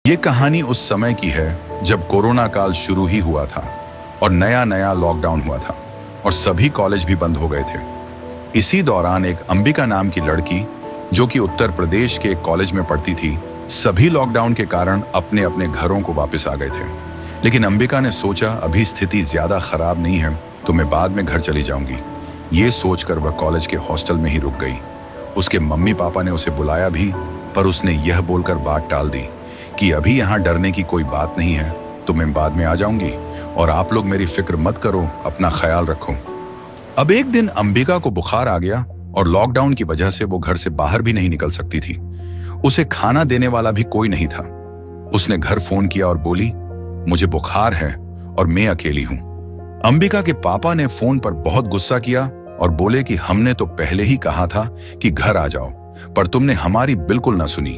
ये कहानी उस समय की है जब कोरोना काल शुरू ही हुआ था और नया नया लॉकडाउन हुआ था और सभी कॉलेज भी बंद हो गए थे। इसी दौरान एक अंबिका नाम की लड़की जो कि उत्तर प्रदेश के एक कॉलेज में पढ़ती थी, सभी लॉकडाउन के कारण अपने अपने घरों को वापस आ गए थे। लेकिन अंबिका ने सोचा अभी स्थिति ज्यादा खराब नहीं है तो मैं बाद में घर चली जाऊंगी। ये सोचकर वह कॉलेज के हॉस्टल में ही रुक गई। उसके मम्मी पापा ने उसे बुलाया भी, पर उसने यह बोलकर बात टाल दी कि अभी यहाँ डरने की कोई बात नहीं है, तो मैं बाद में आ जाऊंगी और आप लोग मेरी फिक्र मत करो, अपना ख्याल रखो। अब एक दिन अंबिका को बुखार आ गया और लॉकडाउन की वजह से वो घर से बाहर भी नहीं निकल सकती थी। उसे खाना देने वाला भी कोई नहीं था। उसने घर फोन किया और बोली, मुझे बुखार है और मैं अकेली हूं। अंबिका के पापा ने फोन पर बहुत गुस्सा किया और बोले कि हमने तो पहले ही कहा था कि घर आ जाओ, पर तुमने हमारी बिल्कुल ना सुनी।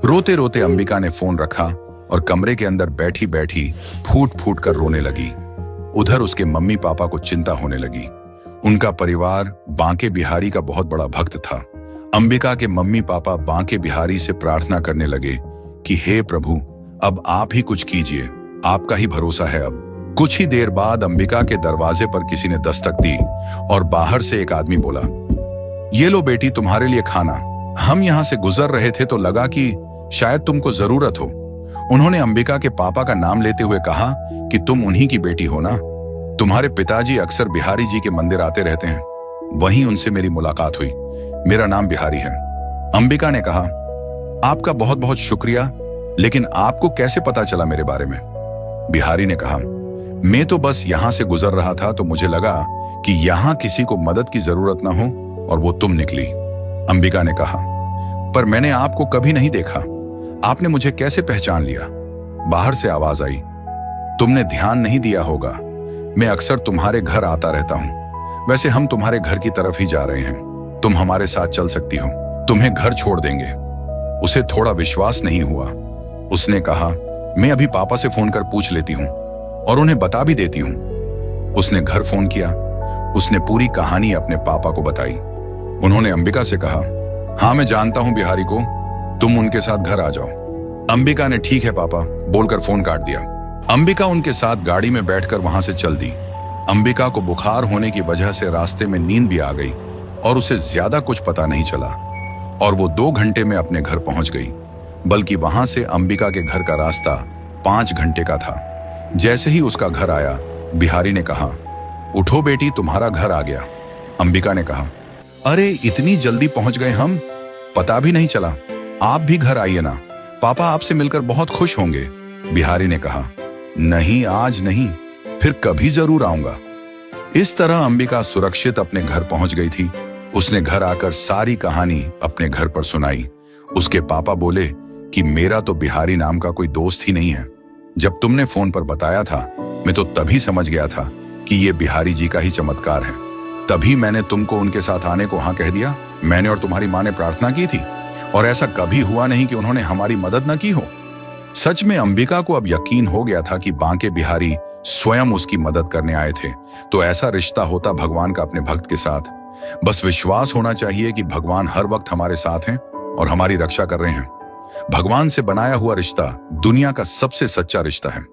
रोते रोते अंबिका ने फोन रखा और कमरे के अंदर बैठी बैठी फूट फूट कर रोने लगी। उधर उसके मम्मी पापा को चिंता होने लगी। उनका परिवार बांके बिहारी का बहुत बड़ा भक्त था। अंबिका के मम्मी पापा बांके बिहारी से प्रार्थना करने लगे कि हे प्रभु, अब आप ही कुछ कीजिए, आपका ही भरोसा है। अब कुछ ही देर बाद अंबिका के दरवाजे पर किसी ने दस्तक दी और बाहर से एक आदमी बोला, ये लो बेटी, तुम्हारे लिए खाना। हम यहाँ से गुजर रहे थे तो लगा कि शायद तुमको जरूरत हो। उन्होंने अंबिका के पापा का नाम लेते हुए कहा कि तुम उन्हीं की बेटी हो ना, तुम्हारे पिताजी अक्सर बिहारी जी के मंदिर आते रहते हैं, वहीं उनसे मेरी मुलाकात हुई। मेरा नाम बिहारी है। अंबिका ने कहा, आपका बहुत बहुत शुक्रिया, लेकिन आपको कैसे पता चला मेरे बारे में? बिहारी ने कहा, मैं तो बस यहां से गुजर रहा था तो मुझे लगा कि यहां किसी को मदद की जरूरत ना हो और वो तुम निकली। अंबिका ने कहा, पर मैंने आपको कभी नहीं देखा, आपने मुझे कैसे पहचान लिया? बाहर से आवाज आई, तुमने ध्यान नहीं दिया होगा, मैं अक्सर तुम्हारे घर आता रहता हूं। वैसे हम तुम्हारे घर की तरफ ही जा रहे हैं, तुम हमारे साथ चल सकती हो, तुम्हें घर छोड़ देंगे। उसे थोड़ा विश्वास नहीं हुआ। उसने कहा, मैं अभी पापा से फोन कर पूछ लेती हूँ और उन्हें बता भी देती हूँ। उसने घर फोन किया। उसने पूरी कहानी अपने पापा को बताई। उन्होंने अंबिका से कहा, हाँ मैं जानता हूं बिहारी को, तुम उनके साथ घर आ जाओ। अंबिका ने ठीक है पापा बोलकर फोन काट दिया। अंबिका उनके साथ गाड़ी में बैठकर वहां से चल दी। अंबिका को बुखार होने की वजह से रास्ते में नींद भी आ गई और उसे ज्यादा कुछ पता नहीं चला और वो 2 घंटे में अपने घर पहुंच गई। बल्कि वहां से अंबिका के घर का रास्ता 5 घंटे का था। जैसे ही उसका घर आया, बिहारी ने कहा, उठो बेटी, तुम्हारा घर आ गया। अंबिका ने कहा, अरे इतनी जल्दी पहुंच गए हम, पता भी नहीं चला। आप भी घर आइए ना, पापा आपसे मिलकर बहुत खुश होंगे। बिहारी ने कहा, नहीं आज नहीं, फिर कभी जरूर आऊंगा। इस तरह अंबिका सुरक्षित अपने घर पहुंच गई थी। उसने घर आकर सारी कहानी अपने घर पर सुनाई। उसके पापा बोले कि मेरा तो बिहारी नाम का कोई दोस्त ही नहीं है। जब तुमने फोन पर बताया था, मैं तो तभी समझ गया था कि ये बिहारी जी का ही चमत्कार है। तभी मैंने तुमको उनके साथ आने को हाँ कह दिया। मैंने और तुम्हारी माँ ने प्रार्थना की थी और ऐसा कभी हुआ नहीं कि उन्होंने हमारी मदद न की हो। सच में अंबिका को अब यकीन हो गया था कि बांके बिहारी स्वयं उसकी मदद करने आए थे। तो ऐसा रिश्ता होता भगवान का अपने भक्त के साथ। बस विश्वास होना चाहिए कि भगवान हर वक्त हमारे साथ हैं और हमारी रक्षा कर रहे हैं। भगवान से बनाया हुआ रिश्ता दुनिया का सबसे सच्चा रिश्ता है।